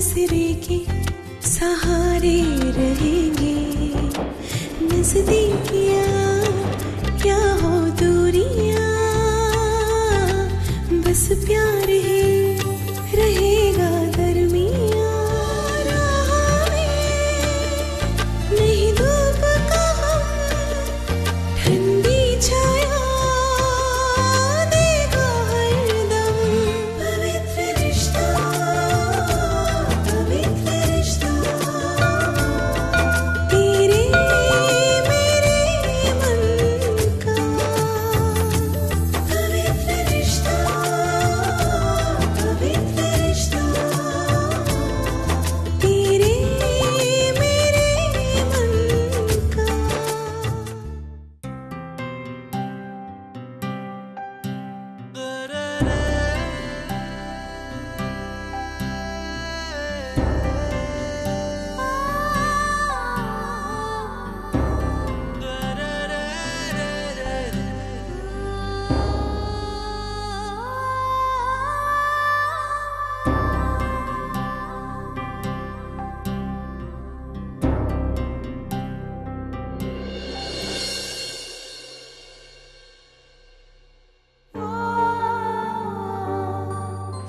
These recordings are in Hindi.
नजरे के सहारे रहेंगे, नजदीकियां क्या हो दूरियां, बस प्यार ही रहेगा दरमियां। राह में नहीं धूप का हम, ठंडी छाया देगा हरदम। पवित्र रिश्ता, पवित्र रिश्ता, तेरे मेरे मन का। पवित्र रिश्ता, पवित्र रिश्ता, तेरे मेरे मन का।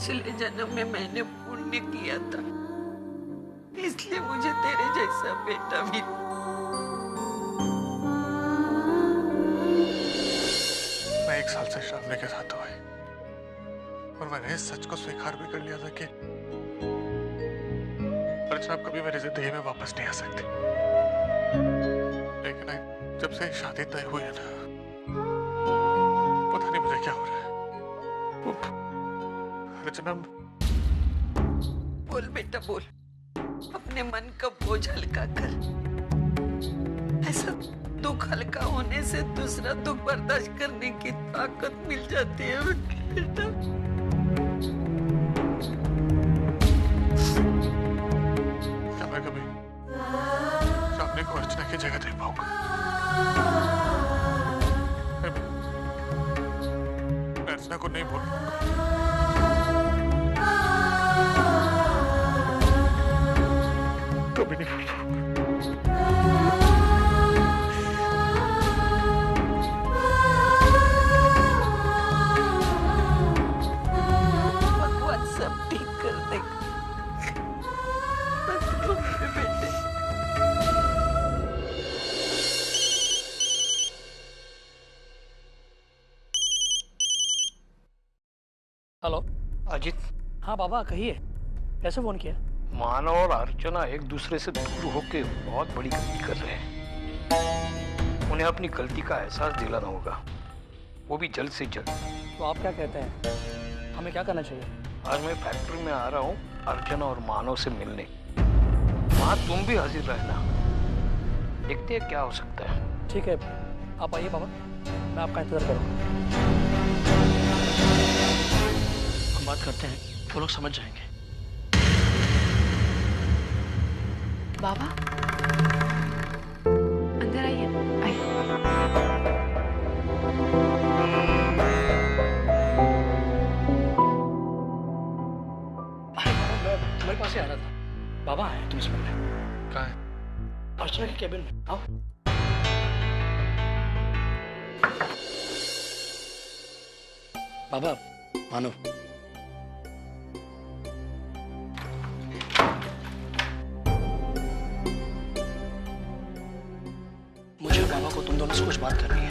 पिछले जन्म में मैंने पुण्य किया था, इसलिए मुझे तेरे जैसा बेटा भी। मैं 1 साल से श्रावणी के साथ हुआ है और मैंने इस सच को स्वीकार भी कर लिया था कि अर्चना अब कभी मेरी जिंदगी में वापस नहीं आ सकती। लेकिन जब से शादी तय हुई है ना, पता नहीं मुझे क्या हो रहा है। अर्चना, बोल बेटा बोल, अपने मन का बोझ हल्का कर। ऐसा दुख हल्का होने से दूसरा दुख बर्दाश्त करने की ताकत मिल जाती है बेटा। क्या मैं कभी श्रावणी को अर्चना की जगह दे पाऊंगा? मैं अर्चना को नहीं बोलूंगा। कभी नहीं बोल पाऊंगा। भगवान सब ठीक कर देगा। बस तुम पे बेटे। हेलो अजित, हाँ बाबा कहिए, कैसे फोन किया? मानव और अर्चना एक दूसरे से दूर होके बहुत बड़ी गलती कर रहे हैं। उन्हें अपनी गलती का एहसास दिलाना होगा, वो भी जल्द से जल्द। तो आप क्या कहते हैं, हमें क्या करना चाहिए? आज मैं फैक्ट्री में आ रहा हूँ अर्चना और मानव से मिलने। वहाँ तुम भी हाजिर रहना, देखते हैं क्या हो सकता है। ठीक है, आप आइए बाबा, मैं आपका इंतजार करूँगा। हम बात करते हैं, वो लोग समझ जाएंगे। बाबा अंदर आइए, आइए। मैं तुम्हारे पास ही आ रहा था। बाबा आए तुम इसमें? कहाँ है? अर्चना के केबिन में, आओ। बाबा, मानो मुझे बाबा को तुम दोनों से कुछ बात करनी है,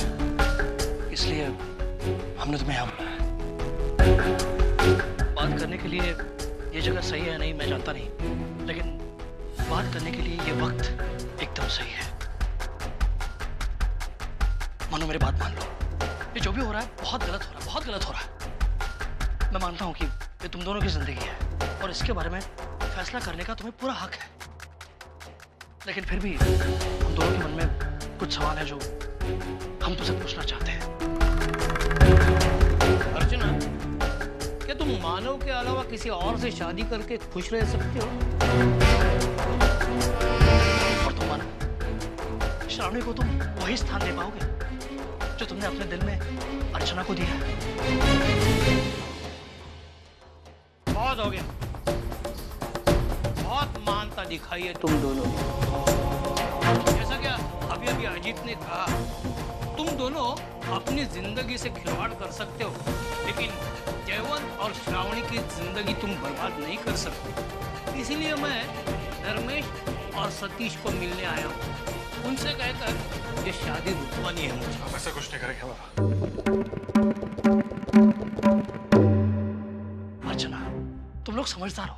इसलिए हमने तुम्हें यहाँ बुलाया है। बात करने के लिए ये जगह सही है नहीं मैं जानता नहीं, लेकिन बात करने के लिए ये वक्त एकदम सही है। मानो मेरी बात मान लो, ये जो भी हो रहा है बहुत गलत हो रहा है, बहुत गलत हो रहा है। मैं मानता हूँ कि ये तुम दोनों की जिंदगी है और इसके बारे में फैसला करने का तुम्हें पूरा हक है, लेकिन फिर भी हम दोनों के मन में कुछ सवाल है जो हम तुझसे पूछना चाहते हैं। अर्चना, क्या तुम मानव के अलावा किसी और से शादी करके खुश रह सकते हो? और तुम मानव, श्रावणी को तुम वही स्थान दे पाओगे जो तुमने अपने दिल में अर्चना को दिया है? बहुत हो गया, दिखाई है तुम दोनों ने। जैसा क्या अभी अभी अजीत ने कहा, तुम दोनों अपनी जिंदगी से खिलवाड़ कर सकते हो, लेकिन जयवंत और श्रावणी की जिंदगी तुम बर्बाद नहीं कर सकते। इसीलिए मैं धर्मेश और सतीश को मिलने आया हूँ। उनसे कहकर ये शादी रुकवानी है मुझे। हम ऐसा कुछ नहीं करेंगे बाबा। अर्चना, तुम लोग समझदार हो।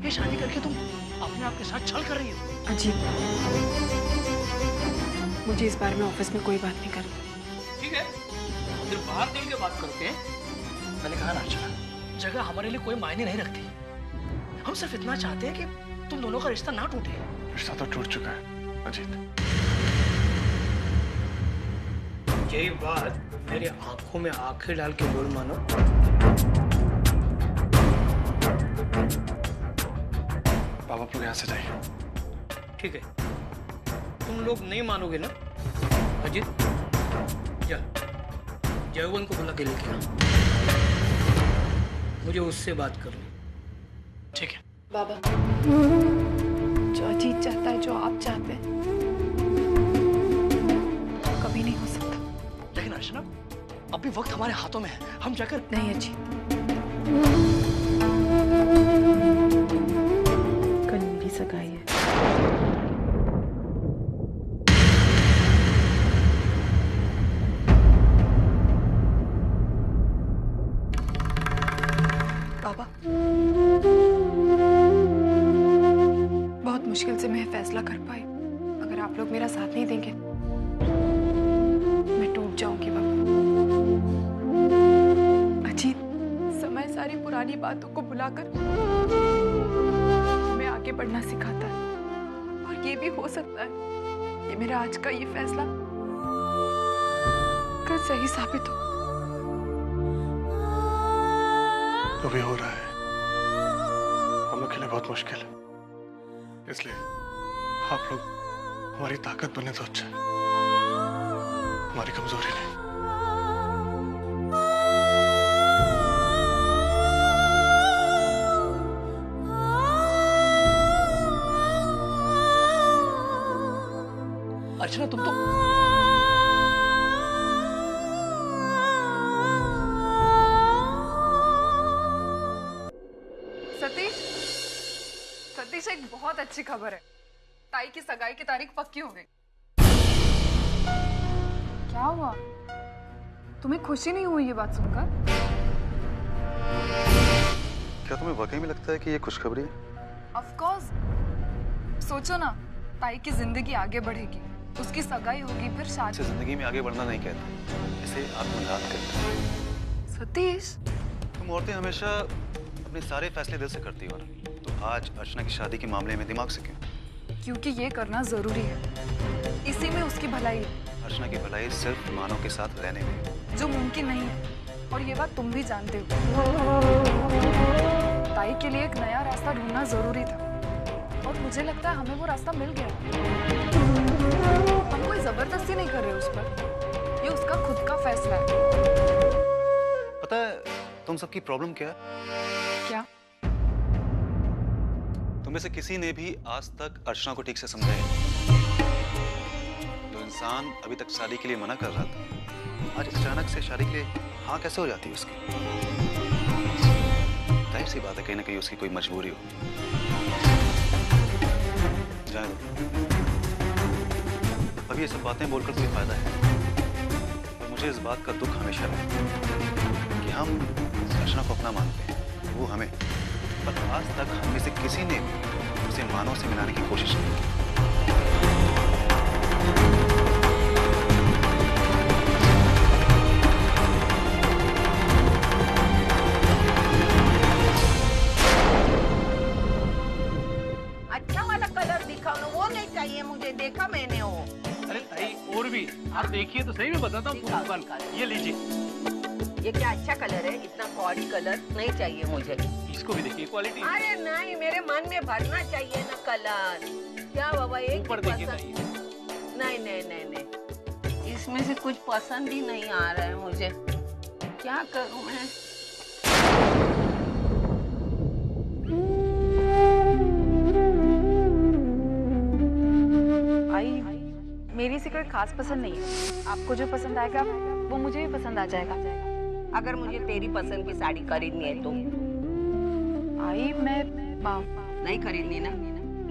ये शादी करके तुम अपने आप के साथ छल कर रही हो। अजीत, मुझे इस बारे में ऑफिस में कोई बात नहीं करनी। ठीक है, फिर बाहर मिल के बात करते हैं। मैंने कहा ना अर्चना, जगह हमारे लिए कोई मायने नहीं रखती। हम सिर्फ इतना चाहते हैं कि तुम दोनों का रिश्ता ना टूटे। रिश्ता तो टूट चुका है अजीत। यही बात मेरी आंखों में आंखें डाल के बोल मानो। बाबा आप लोग यहाँ से जाइए। ठीक है, तुम लोग नहीं मानोगे ना? अजीत, जा जयवंत को बुला के लेके आ, मुझे उससे बात करनी। ठीक है बाबा, जो अजीत चाहता है, जो आप चाहते हैं, कभी नहीं हो सकता। लेकिन अर्चना, अभी वक्त हमारे हाथों में है। हम जाकर नहीं अजीत, कल मेरी सगाई है। बाबा, बहुत मुश्किल से मैं फैसला कर पाई। अगर आप लोग मेरा साथ नहीं देंगे, मैं टूट जाऊंगी बाबा। अजीत, समय सारी पुरानी बातों को भुलाकर हमें आगे बढ़ना सिखाता है। और ये भी हो सकता है कि मेरा आज का ये फैसला कल सही साबित हो। जो भी हो रहा है हम लोग के लिए बहुत मुश्किल है, इसलिए आप लोग हमारी ताकत बने तो अच्छा है, हमारी कमजोरी नहीं। अर्चना, तुम तो सतीश, एक बहुत अच्छी खबर है। ताई की सगाई की तारीख पक्की हो गई। क्या हुआ? तुम्हें खुशी नहीं हुई ये बात सुनकर? क्या तुम्हें वाकई में लगता है कि ये खुशखबरी है? Of course. सोचो ना, ताई की जिंदगी आगे बढ़ेगी, उसकी सगाई होगी, फिर शादी। इसे जिंदगी में आगे बढ़ना नहीं कहते, इसे आत्मघात कहते हैं। सतीश, तुम औरतें हमेशा अपने सारे फैसले दिल से करती हो ना, तो आज अर्चना की शादी के मामले में दिमाग से क्यों? क्योंकि ये करना जरूरी है, इसी में उसकी भलाई है। अर्चना की भलाई सिर्फ मानव के साथ रहने में, जो मुमकिन नहीं है, और ये बात तुम भी जानते हो। ताई के लिए एक नया रास्ता ढूंढना जरूरी था, और मुझे लगता है हमें वो रास्ता मिल गया। हम कोई जबरदस्ती नहीं कर रहे उस पर, ये उसका खुद का फैसला है। पता है तुम सबकी प्रॉब्लम क्या है? क्या? तुम में से किसी ने भी आज तक अर्चना को ठीक से समझा नहीं। जो इंसान अभी तक शादी के लिए मना कर रहा था, आज अचानक से शादी के लिए हाँ कैसे हो जाती है उसकी? जाहिर सी बात है, कहीं ना कहीं उसकी कोई मजबूरी हो। जाए दो, अभी ये सब बातें बोलकर कोई फायदा है। और मुझे इस बात का दुख हमेशा है कि हम अर्चना को अपना मानते हैं, वो हमें, पर आज तक हम में से किसी ने उसे मानव से मिलाने की कोशिश नहीं की। अच्छा वाला कलर दिखाओ ना, वो नहीं चाहिए मुझे, देखा मैंने वो। अरे ताई, और भी आप देखिए तो सही में बताता हूँ पूरी दुकान का। ये लीजिए, ये क्या अच्छा कलर है, इतना गॉडी कलर नहीं चाहिए मुझे। इसको भी देखिए, क्वालिटी अरे नहीं, मेरे मन में भरना चाहिए ना कलर। क्या बाबा, एक ऊपर ही देखिए पसंद? ताई। नहीं नहीं नहीं नहीं, इसमें से कुछ पसंद ही नहीं आ रहा है मुझे। क्या करूं मैं? मेरी से कोई खास पसंद नहीं है। आपको जो पसंद आएगा वो मुझे भी पसंद आ जाएगा। अगर मुझे तेरी पसंद की साड़ी खरीदनी है तो? आई मैं नहीं खरीदनी ना,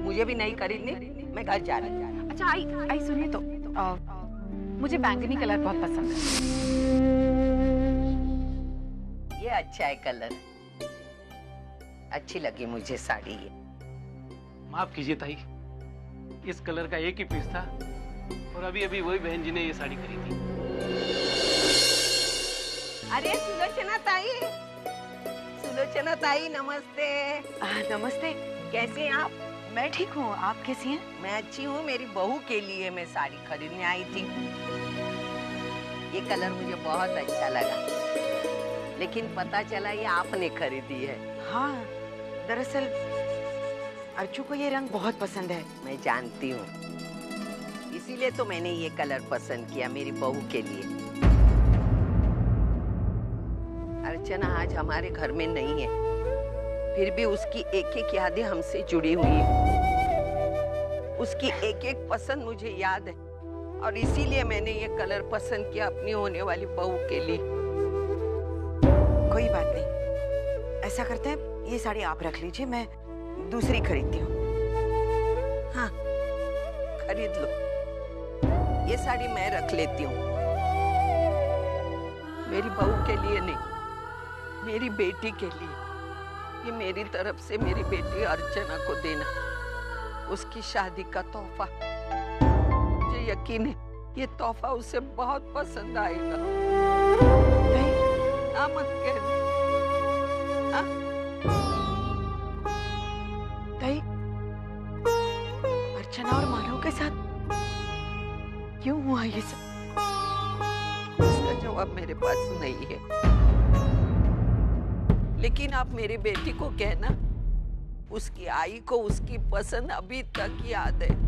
मुझे भी नहीं खरीदनी, मैं घर जा रही हूँ। अच्छा आई सुनिए तो मुझे बैंगनी कलर बहुत पसंद है। ये अच्छा है कलर, अच्छी लगी मुझे साड़ी ये। माफ कीजिए ताई, इस कलर का एक ही पीस था और अभी अभी वही बहन जी ने ये साड़ी खरीदी। अरे सुलोचना ताई नमस्ते। नमस्ते। कैसे हैं आप? मैं ठीक हूँ, आप कैसी हैं? मैं अच्छी हूँ। मेरी बहू के लिए मैं साड़ी खरीदने आई थी। ये कलर मुझे बहुत अच्छा लगा, लेकिन पता चला ये आपने खरीदी है। हाँ, दरअसल अर्चू को ये रंग बहुत पसंद है। मैं जानती हूँ, इसीलिए तो मैंने ये कलर पसंद किया मेरी बहू के लिए। अर्चना आज हमारे घर में नहीं है, फिर भी उसकी एक एक यादें हमसे जुड़ी हुई है। उसकी एक एक पसंद मुझे याद है और इसीलिए मैंने ये कलर पसंद किया अपनी होने वाली बहू के लिए। कोई बात नहीं, ऐसा करते हैं ये साड़ी आप रख लीजिए, मैं दूसरी खरीदती हूँ। हाँ खरीद लो, ये साड़ी मैं रख लेती हूँ। मेरी बहू के लिए नहीं, मेरी बेटी के लिए। ये मेरी तरफ से मेरी बेटी अर्चना को देना, उसकी शादी का तोहफा। मुझे यकीन है ये तोहफा उसे बहुत पसंद आएगा। हाँ मत कहना। हाँ? ताई, अर्चना और मानव के साथ क्यों हुआ ये सब? इसका जवाब मेरे पास नहीं है, लेकिन आप मेरी बेटी को कहना उसकी आई को उसकी पसंद अभी तक याद है।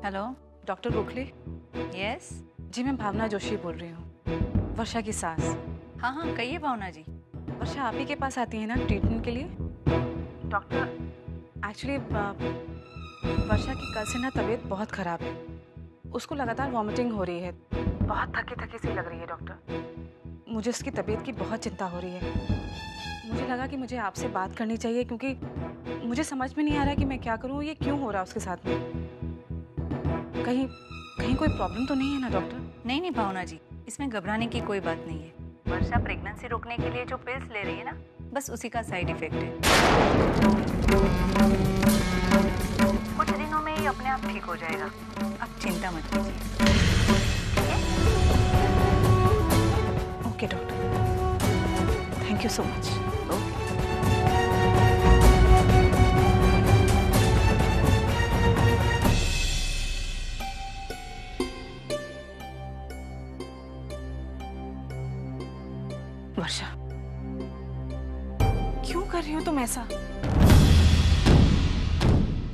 Hello, doctor Gokhale? यस। जी मैं भावना जोशी बोल रही हूँ, वर्षा की सास। हाँ हाँ कहिए भावना जी। वर्षा आप ही के पास आती है ना ट्रीटमेंट के लिए? डॉक्टर एक्चुअली वर्षा की कल से ना तबीयत बहुत ख़राब है, उसको लगातार वॉमिटिंग हो रही है, बहुत थकी थकी सी लग रही है डॉक्टर। मुझे उसकी तबीयत की बहुत चिंता हो रही है। मुझे लगा कि मुझे आपसे बात करनी चाहिए क्योंकि मुझे समझ में नहीं आ रहा कि मैं क्या करूँ, ये क्यों हो रहा है उसके साथ में। कहीं कोई प्रॉब्लम तो नहीं है ना डॉक्टर? नहीं नहीं भावना जी, इसमें घबराने की कोई बात नहीं है। वर्षा प्रेगनेंसी रोकने के लिए जो पिल्स ले रही है ना, बस उसी का साइड इफेक्ट है। कुछ दिनों में ये अपने आप ठीक हो जाएगा, आप चिंता मत कीजिए। Okay doctor, thank you so much. वर्षा, क्यों कर रही हो तुम ऐसा?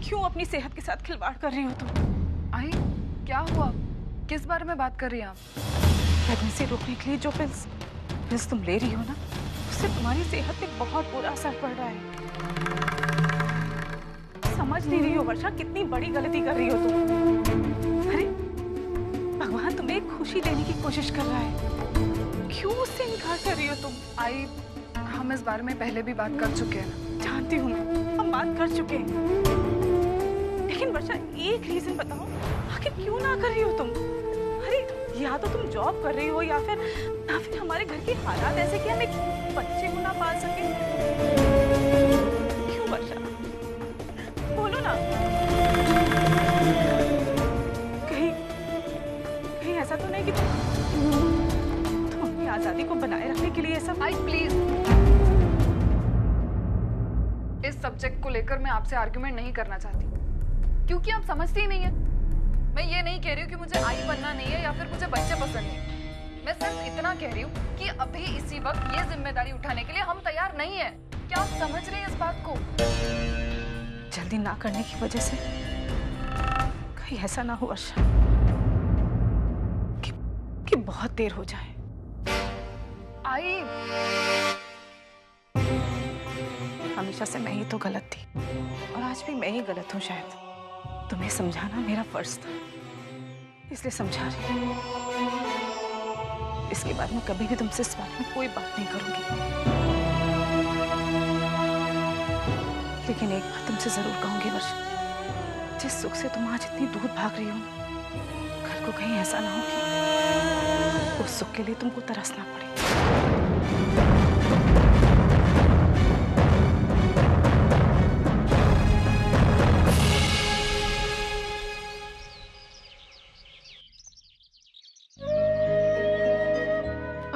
क्यों अपनी सेहत के साथ खिलवाड़ कर रही हो तुम? आई क्या हुआ? किस बारे में बात कर रही हैं आप? प्रेगनेंसी रोकने के लिए जो पिल्स तुम ले रही हो ना, उससे तुम्हारी सेहत पे बहुत बुरा असर पड़ रहा है। समझ नहीं रही हो वर्षा, कितनी बड़ी गलती कर रही हो तुम। अरे भगवान तुम्हें खुशी देने की कोशिश कर रहा है, क्यों उससे इनकार कर रही हो तुम? आई हम इस बारे में पहले भी बात कर चुके हैं। जानती हूँ मैं, हम बात कर चुके हैं, लेकिन वर्षा एक रीजन बताओ, आखिर क्यों ना कर रही हो तुम? अरे या तो तुम जॉब कर रही हो या फिर हमारे घर के हालात ऐसे कि हम एक बच्चे को ना पाल सके। क्यों वर्षा, बोलो ना। इस सब्जेक्ट को लेकर मैं आपसे आर्गुमेंट नहीं करना चाहती, क्योंकि आप समझते ही नहीं है। मैं ये नहीं कह रही हूँ कि मुझे आई बनना नहीं है या फिर मुझे बच्चे पसंद नहीं। मैं सिर्फ इतना कह रही हूँ कि अभी इसी वक्त ये जिम्मेदारी उठाने के लिए हम तैयार नहीं है। क्या आप समझ रहे हैं इस बात को? जल्दी ना करने की वजह से कहीं ऐसा ना हो वर्षा कि बहुत देर हो जाए। आई, हमेशा से मैं ही तो गलत थी और आज भी मैं ही गलत हूँ शायद। तुम्हें समझाना मेरा फर्ज था, इसलिए समझा रही हूँ। इसके बाद मैं कभी भी तुमसे इस बात में कोई बात नहीं करूंगी। लेकिन एक बात तुमसे जरूर कहूंगी वर्षा, जिस सुख से तुम आज इतनी दूर भाग रही हो, कल को कहीं ऐसा ना हो कि उस सुख के लिए तुमको तरसना पड़े।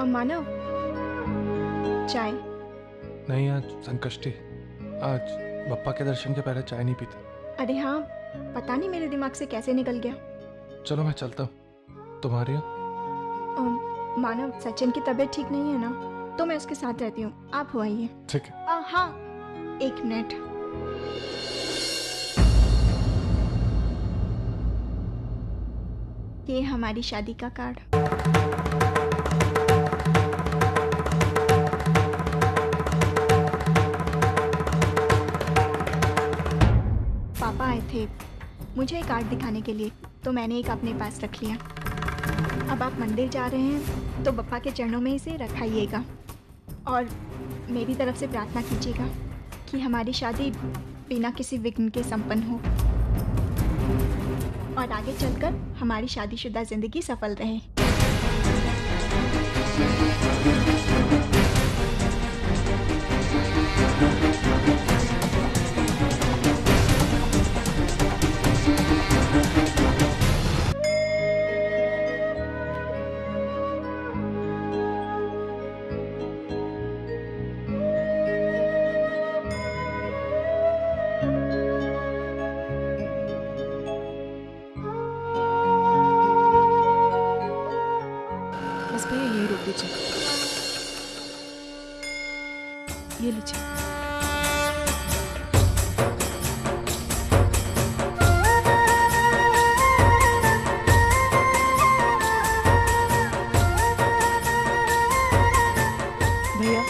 मानव, चाय? नहीं, आज संकष्टी। आज बप्पा के दर्शन के पहले चाय नहीं पीता। अरे हाँ, पता नहीं मेरे दिमाग से कैसे निकल गया। चलो मैं चलता हूँ। तुम्हारी? मानव, सचिन की तबीयत ठीक नहीं है ना, तो मैं उसके साथ रहती हूँ। आप हो आइए। ठीक है। हाँ, 1 मिनट। ये हमारी शादी का कार्ड। पापा आए थे मुझे एक कार्ड दिखाने के लिए, तो मैंने एक अपने पास रख लिया। अब आप मंदिर जा रहे हैं तो बप्पा के चरणों में इसे रखाइएगा और मेरी तरफ से प्रार्थना कीजिएगा कि हमारी शादी बिना किसी विघ्न के संपन्न हो और आगे चलकर हमारी शादीशुदा जिंदगी सफल रहे। बस भैया यही रोक दीजिए, ये लीजिए। भैया,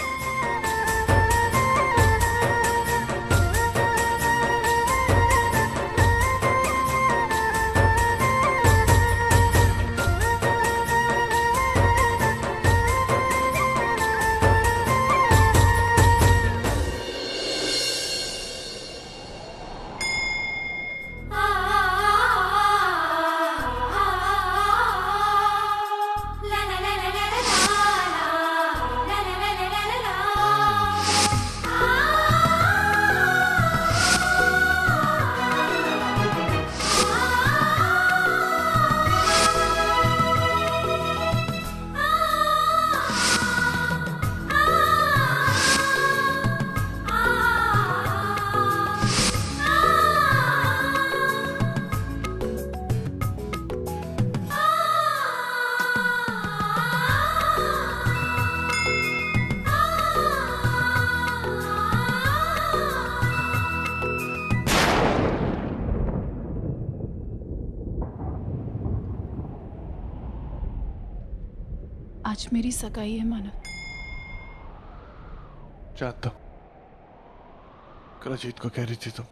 आज मेरी सगाई है मानव। जानता हूँ, कल अजीत को कह रही थी तुम।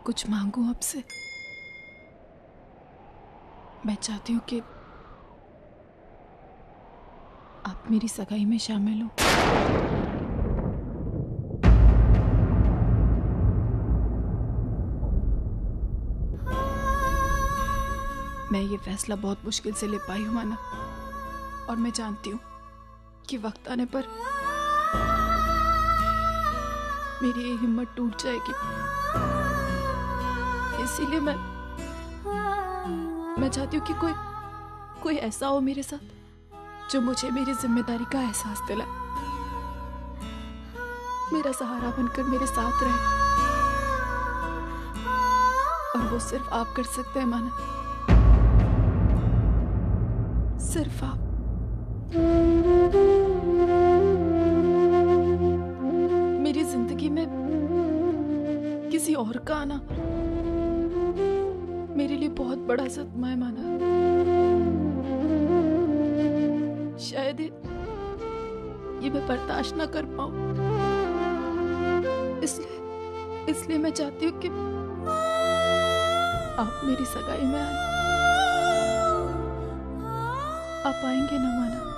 कुछ मांगू आपसे? मैं चाहती हूँ कि आप मेरी सगाई में शामिल हो। मैं ये फैसला बहुत मुश्किल से ले पाई हूँ माना, और मैं जानती हूँ कि वक्त आने पर मेरी ये हिम्मत टूट जाएगी। इसीलिए मैं चाहती हूँ कि कोई ऐसा हो मेरे साथ जो मुझे मेरी जिम्मेदारी का एहसास दिलाए। मेरा सहारा बनकर मेरे साथ रहे, और वो सिर्फ आप कर सकते हैं माना, सिर्फ आप। मेरी जिंदगी में किसी और का आना मेरे लिए बहुत बड़ा सदमा है माना। शायद ये मैं बर्दाश्त ना कर पाऊं, इसलिए मैं चाहती हूँ कि आप मेरी सगाई में आए। आप आएंगे ना माना?